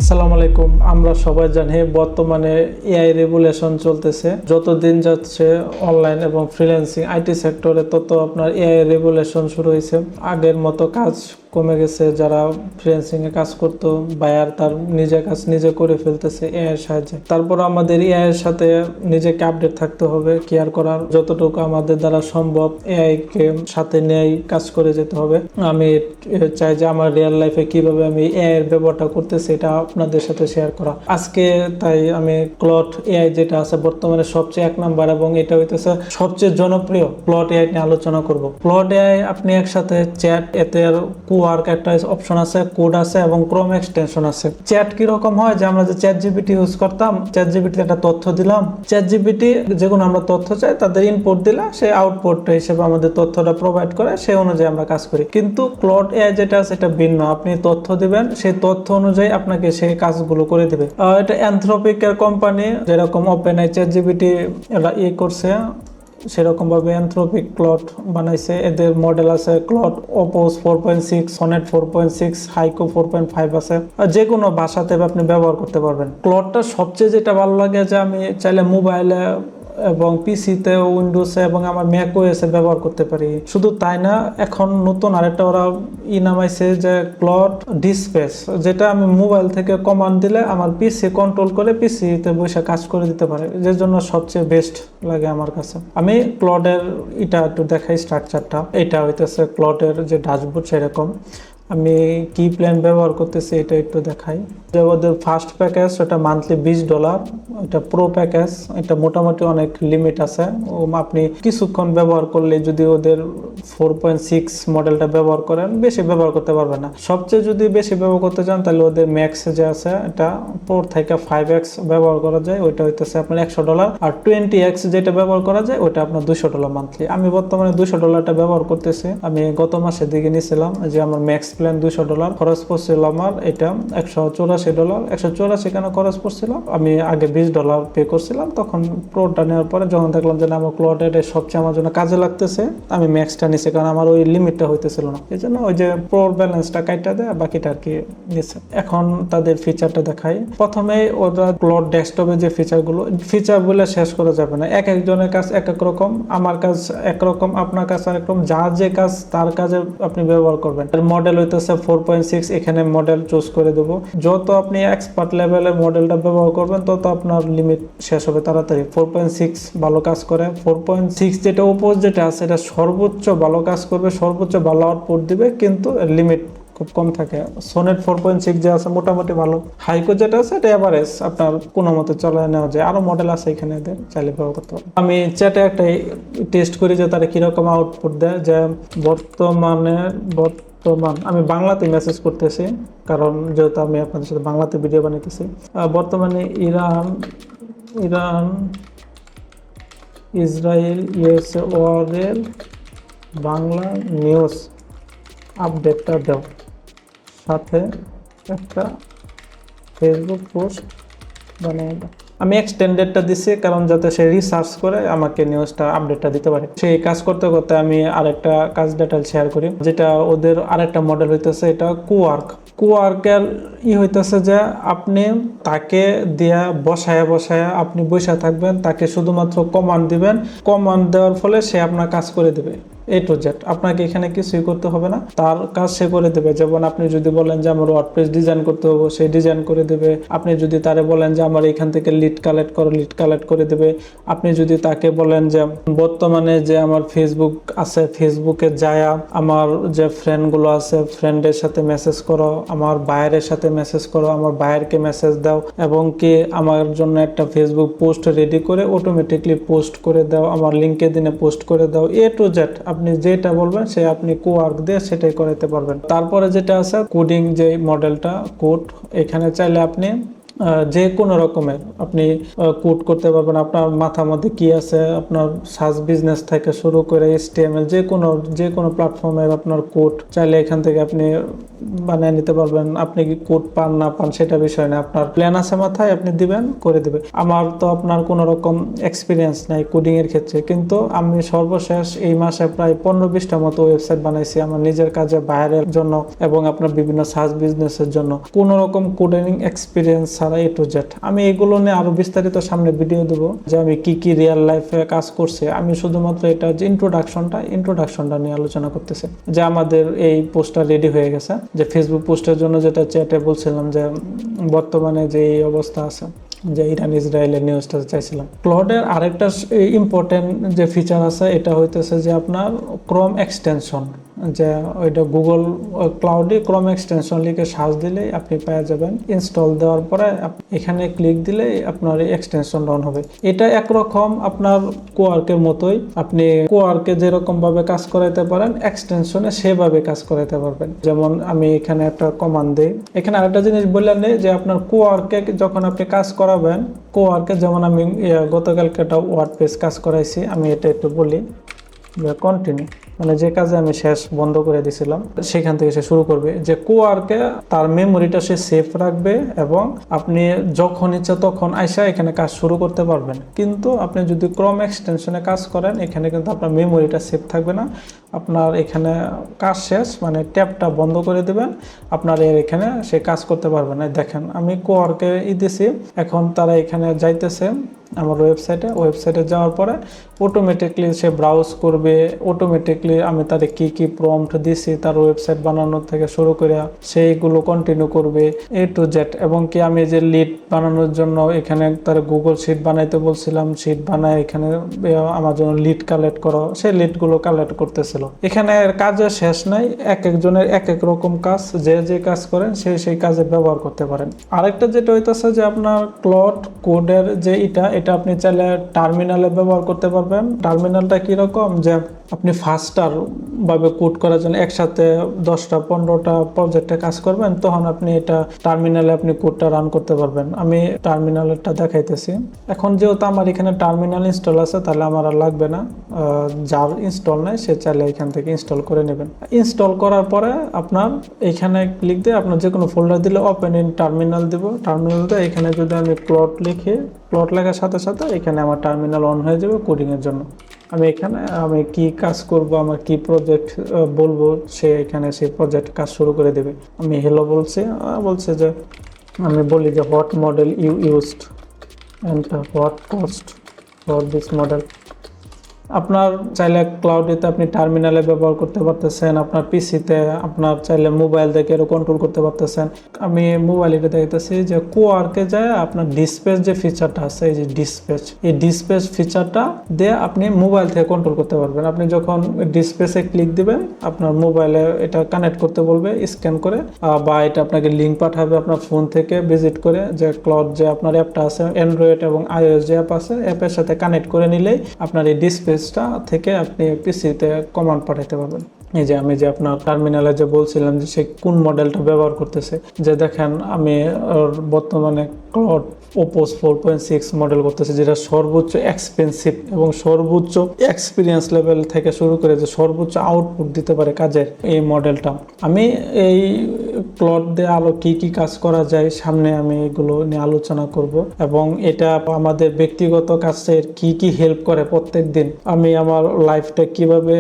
আসসালামু আলাইকুম। আমরা সবাই জানি বর্তমানে এআই রেগুলেশন চলতেছে। যতদিন যাচ্ছে অনলাইন এবং ফ্রিল্যান্সিং আইটি সেক্টরে তত আপনার এআই রেগুলেশন শুরু হয়েছে। আগের মতো কাজ কমে গেছে। যারা ফ্রিল্যান্সিং এ কাজ করতো বায়ার তার নিজের কাজ নিজে করে ফেলতেছে এআই এর সাহায্যে। তারপর আমাদের এআই এর সাথে নিজেকে আপডেট থাকতে হবে, কেয়ার করার যতটুকু আমাদের দ্বারা সম্ভব এআই কে সাথে নিয়েই কাজ করে যেতে হবে। আমি চাই যে আমার রিয়েল লাইফে কিভাবে আমি এআই এর ব্যবহারটা করতেছি এটা আপনাদের সাথে শেয়ার করা। আজকে তাই আমি ক্লড এআই যেটা আছে বর্তমানে সবচেয়ে এক নাম্বার এবং এটা হইতেছে সবচেয়ে জনপ্রিয় ক্লড এআই নিয়ে আলোচনা করব। ক্লড এআই আপনি একসাথে চ্যাট, এতে কোয়ার্ক একটা অপশন আছে, কোড আছে এবং ক্রোম এক্সটেনশন আছে। চ্যাট কি রকম হয় যে আমরা যে চ্যাট জিপিটি ইউজ করতাম, চ্যাট জিপিটিতে একটা তথ্য দিলাম, চ্যাট জিপিটি যে কোনো আমরা তথ্য চাই তাদের ইনপুট দিলে সে আউটপুট হিসেবে আমাদের তথ্যটা প্রোভাইড করে, সেই অনুযায়ী আমরা কাজ করি। কিন্তু ক্লড এআই যেটা আছে এটা ভিন্ন। আপনি তথ্য দিবেন, সেই তথ্য অনুযায়ী আপনাকে সেই কাজগুলো করে দিবে। এটা অ্যানথ্রোপিকের কোম্পানি, যেরকম ওপেনএআই চ্যাট জিপিটি এরা করছে সেরকম ভাবে অ্যানথ্রোপিক ক্লড বানাইছে। এদের মডেল আছে ক্লড অপোস 4.6, সনেট 4.6, হাইকো 4.5 আছে। যে কোনো ভাষাতে আপনি ব্যবহার করতে পারবেন। ক্লডটা সবচেয়ে যেটা ভালো লাগে যে আমি চাইলে মোবাইলে এবং পিসিতে, উইন্ডোজে এবং আমার ম্যাক ওএসে ব্যবহার করতে পারি। শুধু তাই না, এখন নতুন আরেকটা ওরা নামাইছে যে ক্লড ডিসপেস, যেটা আমি মোবাইল থেকে কমান্ড দিলে আমার পিসি কন্ট্রোল করে পিসিতে বসে কাজ করে দিতে পারে, যে জন্য সবচেয়ে বেস্ট লাগে আমার কাছে। আমি ক্লডের এটা একটু দেখাই স্ট্রাকচারটা। এটা হইতেছে ক্লডের যে ড্যাশবোর্ড, সেরকম আমি কি প্ল্যান ব্যবহার করতেছি এটা একটু দেখাই। যে ওদের ফার্স্ট প্যাকেজ ওটা মান্থলি $20, এটা প্রো প্যাকেজ, এটা মোটামুটি অনেক লিমিট আছে। আপনি কিছুক্ষণ ব্যবহার করলে যদি ওদের 4.6 মডেলটা ব্যবহার করেন বেশি ব্যবহার করতে পারবেন না। সবচেয়ে যদি বেশি ব্যবহার করতে চান তাহলে ওদের ম্যাক্স যে আছে এটা 4 থেকে 5x ব্যবহার করা যায়, ওইটা হইতেছে আপনার $100। আর 20x যেটা ব্যবহার করা যায় ওইটা আপনার $200 মান্থলি। আমি বর্তমানে $200টা ব্যবহার করতেছি। আমি গত মাসের দিকে নিয়েছিলাম যে আমার ম্যাক্স প্ল্যান $200, খরচ পড়ছিল আমার এটা $184। 184 কেন খরচ পড়ছিল, আমি আগে $20 পে করছিলাম। তখন প্রোটা নেওয়ার পরে যখন দেখলাম যে আমার ক্লড এটা সবচেয়ে আমার জন্য কাজে লাগতেছে, আমি ম্যাক্সটা নিছি, কারণ আমার ওই লিমিটটা হইতেছিল না। এই জন্য ওই যে প্রোর ব্যালেন্সটা কাইটা দেয়, বাকিটা আর কি নিচ্ছে। এখন তাদের ফিচারটা দেখাই। প্রথমে ওরা ক্লড ডেস্কটপে যে ফিচার বলে শেষ করা যাবে না। এক একজনের কাজ এক এক রকম, আমার কাজ একরকম, আপনার কাজ আরেক রকম। যার যে কাজ তার কাজে আপনি ব্যবহার করবেন। মডেল হইতেছে 4.6, এখানে মডেল চুজ করে দেবো। যত আপনি এক্সপার্ট লেভেলের মডেলটা ব্যবহার করবেন তত আপনার লিমিট শেষ হবে তাড়াতাড়ি। 4.6 ভালো কাজ করে। 4.6 যেটা উপর যেটা আছে এটা সর্বোচ্চ ভালো কাজ করবে, সর্বোচ্চ ভালো আউটপুট দিবে, কিন্তু লিমিট খুব কম থাকে। সনেট 4.6 যে আছে মোটামুটি ভালো। হাইকো যেটা আছে এটা এভারেজ, আপনার কোনো মতে চালায় নেওয়া যায়। আরো মডেল আছে এখানে, এদের চাইলে ব্যবহার করতে পারবেন। আমি চ্যাটে একটা টেস্ট করি যে তারা কিরকম আউটপুট দেয়। যে আমি বাংলাতে মেসেজ করতেছি, কারণ যেহেতু আমি আপনাদের সাথে বাংলাতে ভিডিও বানাইতেছি। বর্তমানে ইরান ইসরায়েল ইউএসএ ওয়ারের বাংলা নিউজ আপডেটটা দাও, সাথে একটা ফেসবুক পোস্ট বানিয়ে দাও। আমি এক্সটেন্ডেডটা দিছি কারণ যাতে সে রিসার্চ করে আমাকে নিউজটা আপডেটটা দিতে পারে। সেই কাজ করতে করতে আমি আরেকটা কাজ ডিটেইল শেয়ার করি, যেটা ওদের আরেকটা মডেল হইতেছে এটা কোয়ার্কের হইতেছে যে আপনি তাকে দিয়া বসায়া আপনি বসে থাকবেন, তাকে শুধুমাত্র কমান্ড দিবেন, কমান্ড দেওয়ার ফলে সে আপনার কাজ করে দেবে A to Z। আপনাকে এখানে কিছুই করতে হবে না, তার কাজ সে করে দেবে। যেমন আপনি যদি বলেন যে আমার ওয়ার্ডপ্রেস ডিজাইন করতে হবে, সে ডিজাইন করে দেবে। আপনি যদি তারে বলেন যে আমার এখান থেকে লিড কালেক্ট করে দেবে। আপনি যদি তাকে বলেন যে বর্তমানে যে আমার ফেসবুক আছে, ফেসবুকে যায়া আমার যে ফ্রেন্ডগুলো আছে ফ্রেন্ডের সাথে মেসেজ করো, আমার বায়ারের সাথে মেসেজ করো, আমার বায়ারকে মেসেজ দাও, এবং কি আমার জন্য একটা ফেসবুক পোস্ট রেডি করে অটোমেটিকলি পোস্ট করে দাও, আমার লিঙ্কডইনে পোস্ট করে দাও। A to Z আপনি যেটা বলবেন সে আপনি কোয়ার্ক দিয়ে সেটাই করাতে পারবেন। তারপরে যেটা আছে কোডিং, যে মডেলটা কোড, এখানে চাইলে আপনি যে কোনো রকমের আপনি কোড করতে পারবেন। আপনার মাথার মধ্যে কি আছে, আপনার সার্চ বিজনেস থেকে শুরু করে HTML যে কোনো প্ল্যাটফর্মের আপনার কোড চাইলে এখান থেকে আপনি বানিয়ে নিতে পারবেন। আপনি কি কোড পান না পান সেটা বিষয় না, আপনার প্ল্যান আছে মাথায়, আপনি দিবেন, করে দিবে। আমার তো আপনার কোনো রকম এক্সপিরিয়েন্স নাই কোডিং এর ক্ষেত্রে, কিন্তু আমি সর্বশেষ এই মাসে প্রায় 15-20টা মতো ওয়েবসাইট বানাইছি আমার নিজের কাজে, বাইরের জন্য এবং আপনার বিভিন্ন সার্চ বিজনেসের জন্য। কোনো রকম কোডিং এক্সপিরিয়েন্স ছাড়া A to Z। আমি এগুলো নিয়ে আরো বিস্তারিত সামনে ভিডিও দেবো যে আমি কি রিয়েল লাইফে কাজ করছি। আমি শুধুমাত্র এটা যে ইন্ট্রোডাকশনটা নিয়ে আলোচনা করতেছি। যে আমাদের এই পোস্টটা রেডি হয়ে গেছে, যে ফেসবুক পোস্টের জন্য যেটা চ্যাটে বলছিলাম যে বর্তমানে যে এই অবস্থা আছে, যে ইরান ইসরায়েলের নিউজটা চাইছিলাম। ক্লাউডের আরেকটা ইম্পর্টেন্ট যে ফিচার আছে এটা হইতেছে যে আপনার ক্রোম এক্সটেনশন, যে ওইটা গুগল ক্লাউডে ক্রোম এক্সটেনশন লিখে সার্চ দিলেই আপনি পেয়ে যাবেন। ইনস্টল দেওয়ার পরে এখানে ক্লিক দিলেই আপনার এক্সটেনশন অন হবে। এটা একরকম আপনার কোয়ার্কের মতোই, আপনি কোয়ার্কে যেরকম ভাবে কাজ করাইতে পারেন এক্সটেনশনে সেভাবে কাজ করাইতে পারবেন। যেমন আমি এখানে একটা কমান্ড দিই। এখানে আরেকটা জিনিস বললেন যে আপনার কোয়ার্কে যখন আপনি কাজ করাবেন, কোয়ার্কে যেমন আমি গতকালকে একটা ওয়ার্ডপ্রেস কাজ করাইছি, আমি এটা একটু বলি, কন্টিনিউ, মানে যে কাজে আমি শেষ বন্ধ করে দিছিলাম সেখান থেকে সে শুরু করবে। যে কোয়ার্কে তার মেমোরিটা সে সেভ রাখবে এবং আপনি যখন ইচ্ছা তখন আইসা এখানে কাজ শুরু করতে পারবেন। কিন্তু আপনি যদি ক্রোম এক্সটেনশনে কাজ করেন এখানে কিন্তু আপনার মেমোরিটা সেভ থাকবে না, আপনার এখানে কাজ শেষ, মানে ট্যাবটা বন্ধ করে দেবেন, আপনার এখানে সে কাজ করতে পারবে না। দেখেন আমি কোয়ার্কে দিছি, এখন তারা এখানে যাইতেছে আমার ওয়েবসাইটে যাওয়ার পরে অটোমেটিকলি সে ব্রাউজ করবে। অটোমেটিকলি আমি তারে কি প্রম্পট দিছি তার ওয়েবসাইট বানানোর থেকে শুরু করে সেইগুলো কন্টিনিউ করবে A to Z। এবং কি আমি যে লিড বানানোর জন্য এখানে তার গুগল শিট বানাইতে বলছিলাম, শিট বানায় এখানে আমার জন্য লিড কালেক্ট করো, সেই লিডগুলো কালেক্ট করতেছিল। এখানে কাজের শেষ নাই, এক একজনের এক এক রকম কাজ, যে কাজ করেন সেই কাজে ব্যবহার করতে পারেন। আরেকটা যেটা হইতেছে যে আপনার ক্লাউড কোডের যে এটা আপনি চাইলে টার্মিনালে ব্যবহার করতে পারবেন। টার্মিনালটা কিরকম, যে আপনি ফাস্টার ভাবে কোড করার জন্য একসাথে 10টা-15টা প্রজেক্টে কাজ করবেন, তখন আপনি এটা টার্মিনালে আপনি কোডটা রান করতে পারবেন। আমি টার্মিনালটা দেখাইতেছি। এখন যেহেতু আমার এখানে টার্মিনাল ইনস্টল আছে তাহলে আমার আর লাগবে না, যার ইনস্টল নাই সে চাইলে এখান থেকে ইনস্টল করে নেবেন। ইনস্টল করার পরে আপনার এখানে ক্লিক দিয়ে আপনার যে কোনো ফোল্ডার দিলে ওপেন ইন টার্মিনাল দিব। টার্মিনাল দিয়ে এখানে যদি আমি প্লট লিখি, প্লট লেখার সাথে সাথে এখানে আমার টার্মিনাল অন হয়ে যাবে কোডিংয়ের জন্য। আমি কি কাজ করব, আমার কি প্রজেক্ট বলবো, সে এখানে সেই প্রজেক্ট কাজ শুরু করে দেবে। আমি হ্যালো বলছে যে আমি বলি যে what model you used and what cost for this model. আপনার চাইলে ক্লাউডেতে আপনি টার্মিনালে ব্যবহার করতে পারতেছেন, আপনার পিসিতে আপনার চাইলে মোবাইল থেকে এরও কন্ট্রোল করতে পারতেছেন। আমি মোবাইল এটা দেখতেছি যে কোয়ার্কে যায় আপনার ডিসপ্যাচ যে ফিচারটা আছে, এই যে ডিসপ্যাচ ফিচারটা দিয়ে আপনি মোবাইল থেকে কন্ট্রোল করতে পারবেন। আপনি যখন ডিসপ্যাচে ক্লিক দিবেন আপনার মোবাইলে এটা কানেক্ট করতে বলবে স্ক্যান করে, বা এটা আপনাকে লিঙ্ক পাঠাবে আপনার ফোন থেকে ভিজিট করে, যে ক্লাউড যে আপনার অ্যাপটা আছে অ্যান্ড্রয়েড এবং iOS যে অ্যাপ আছে অ্যাপের সাথে কানেক্ট করে নিলেই আপনার এই ডিসপ্যাচ থেকে আপনি পিসিতে কমান্ড পাঠাতে পারবেন। এই যে আমি যে আপনার টার্মিনালে যে বলছিলাম যে সে কোন মডেলটা ব্যবহার করতেছে, যে দেখেন আমি বর্তমানে ক্লাউড ওপোস 4.6 মডেল করতেছে, যেটা সর্বোচ্চ এক্সপেন্সিভ এবং সর্বোচ্চ এক্সপিরিয়েন্স লেভেল থেকে শুরু করে যে সর্বোচ্চ আউটপুট দিতে পারে কাজের এই মডেলটা। আমি এই ক্লাউড দিয়ে আলো কি কাজ করা যায় সামনে আমি এগুলো নিয়ে আলোচনা করব, এবং এটা আমাদের ব্যক্তিগত কাজের কি হেল্প করে প্রত্যেক দিন, আমি আমার লাইফটা কিভাবে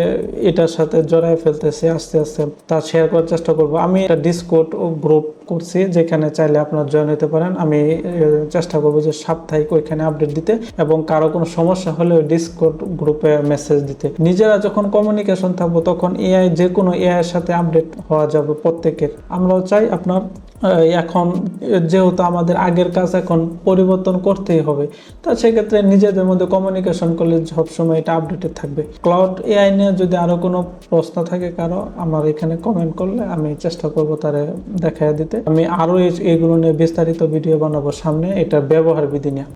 এটার সাথে জড়ায় ফেলতেছি আস্তে আস্তে তা শেয়ার করার চেষ্টা করব। আমি একটা ডিসকর্ড গ্রুপ করছি যেখানে চাইলে আপনারা জয়েন হতে পারেন। আমি চেষ্টা করবো যে সাপ্তাহিক ওইখানে আপডেট দিতে এবং কারো কোনো সমস্যা হলে ডিসকর্ড গ্রুপে মেসেজ দিতে। নিজেরা যখন কমিউনিকেশন থাকবো তখন যে কোনো এআই এর সাথে আপডেট হওয়া যাবে প্রত্যেকের। আমরাও চাই আপনার এখন যেহেতু আমাদের আগের কাজ এখন পরিবর্তন করতেই হবে, তা সেক্ষেত্রে নিজেদের মধ্যে কমিউনিকেশন করলে সবসময় এটা আপডেটেড থাকবে। ক্লাউড এআই নিয়ে যদি আরও কোনো প্রশ্ন থাকে কারো, আমার এখানে কমেন্ট করলে আমি চেষ্টা করবো তারে দেখাইয়া দিতে। আমি আরও এইগুলো নিয়ে বিস্তারিত ভিডিও বানাবো সামনে, এটার ব্যবহার বিধি নিয়ে।